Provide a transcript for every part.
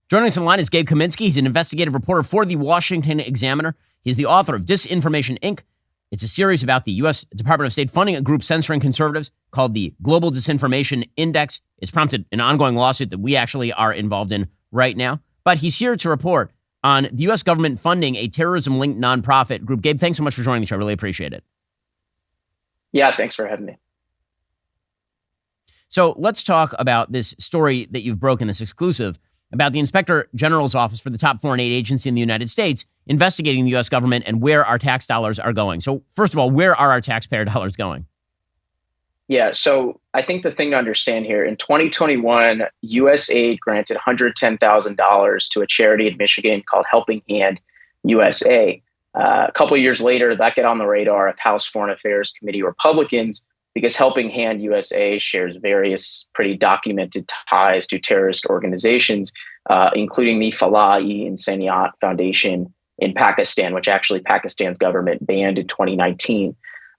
Joining us on the line is Gabe Kaminsky. He's an investigative reporter for the Washington Examiner. He's the author of Disinformation, Inc. It's a series about the U.S. Department of State funding a group censoring conservatives called the Global Disinformation Index. It's prompted an ongoing lawsuit that we actually are involved in right now. But he's here to report on the U.S. government funding a terrorism-linked nonprofit group. Gabe, thanks so much for joining the show. I really appreciate it. Yeah, thanks for having me. So let's talk about this story that you've broken, this exclusive, about the Inspector General's office for the top foreign aid agency in the United States investigating the U.S. government and where our tax dollars are going. So first of all, where are our taxpayer dollars going? Yeah, so I think the thing to understand here, in 2021, USAID granted $110,000 to a charity in Michigan called Helping Hand USA. A couple of years later, that got on the radar of House Foreign Affairs Committee Republicans because Helping Hand USA shares various pretty documented ties to terrorist organizations, including the Falah-e-Insaniat Foundation in Pakistan, which actually Pakistan's government banned in 2019.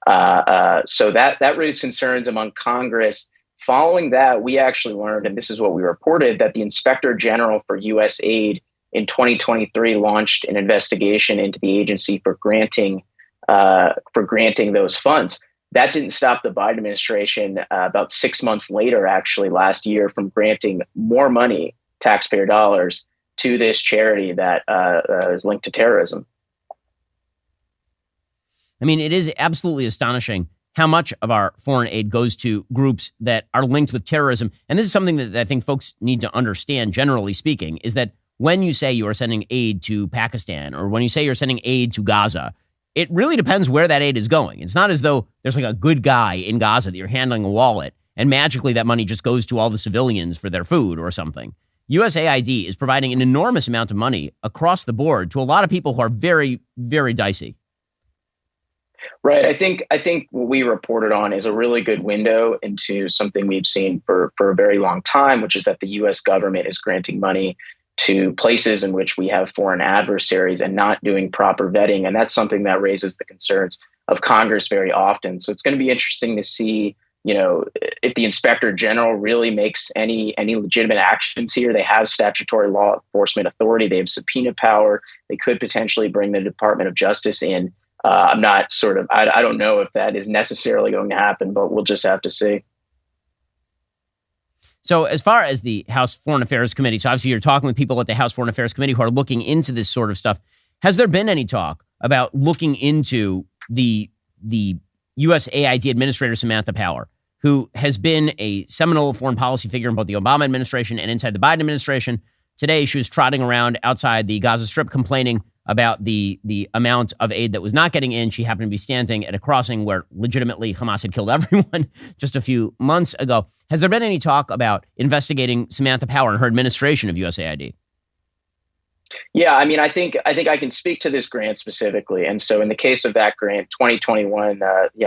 So that raised concerns among Congress. Following that, we actually learned, and this is what we reported, that the Inspector General for USAID in 2023 launched an investigation into the agency for granting those funds. That didn't stop the Biden administration about 6 months later, actually last year, from granting more money, taxpayer dollars, to this charity that is linked to terrorism. I mean, it is absolutely astonishing how much of our foreign aid goes to groups that are linked with terrorism. And this is something that I think folks need to understand, generally speaking, is that when you say you are sending aid to Pakistan or when you say you're sending aid to Gaza, it really depends where that aid is going. It's not as though there's like a good guy in Gaza that you're handling a wallet and magically that money just goes to all the civilians for their food or something. USAID is providing an enormous amount of money across the board to a lot of people who are very, very dicey. Right. I think what we reported on is a really good window into something we've seen for a very long time, which is that the U.S. government is granting money to places in which we have foreign adversaries and not doing proper vetting. And that's something that raises the concerns of Congress very often. So it's going to be interesting to see, if the Inspector General really makes any legitimate actions here. They have statutory law enforcement authority. They have subpoena power. They could potentially bring the Department of Justice in. I don't know if that is necessarily going to happen, but we'll just have to see. So as far as the House Foreign Affairs Committee, so obviously you're talking with people at the House Foreign Affairs Committee who are looking into this sort of stuff. Has there been any talk about looking into the USAID Administrator Samantha Power, who has been a seminal foreign policy figure in both the Obama administration and inside the Biden administration? Today, she was trotting around outside the Gaza Strip complaining about the amount of aid that was not getting in. She happened to be standing at a crossing where legitimately Hamas had killed everyone just a few months ago. Has there been any talk about investigating Samantha Power and her administration of USAID? Yeah, I mean, I think I can speak to this grant specifically. And so in the case of that grant, 2021,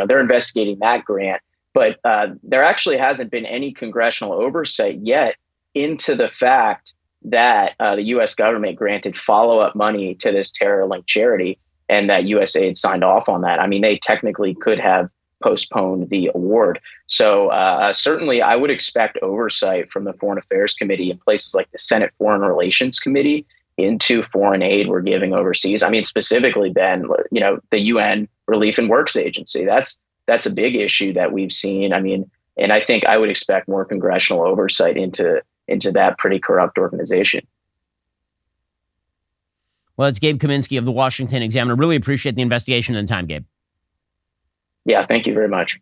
they're investigating that grant, but there actually hasn't been any congressional oversight yet into the fact that the U.S. government granted follow-up money to this terror-linked charity and that USAID signed off on that. I mean, they technically could have postponed the award. So certainly I would expect oversight from the Foreign Affairs Committee in places like the Senate Foreign Relations Committee into foreign aid we're giving overseas. I mean, specifically, Ben, the UN Relief and Works Agency. That's a big issue that we've seen. I mean, and I think I would expect more congressional oversight into that pretty corrupt organization. Well, it's Gabe Kaminsky of the Washington Examiner. Really appreciate the investigation and the time, Gabe. Yeah, thank you very much.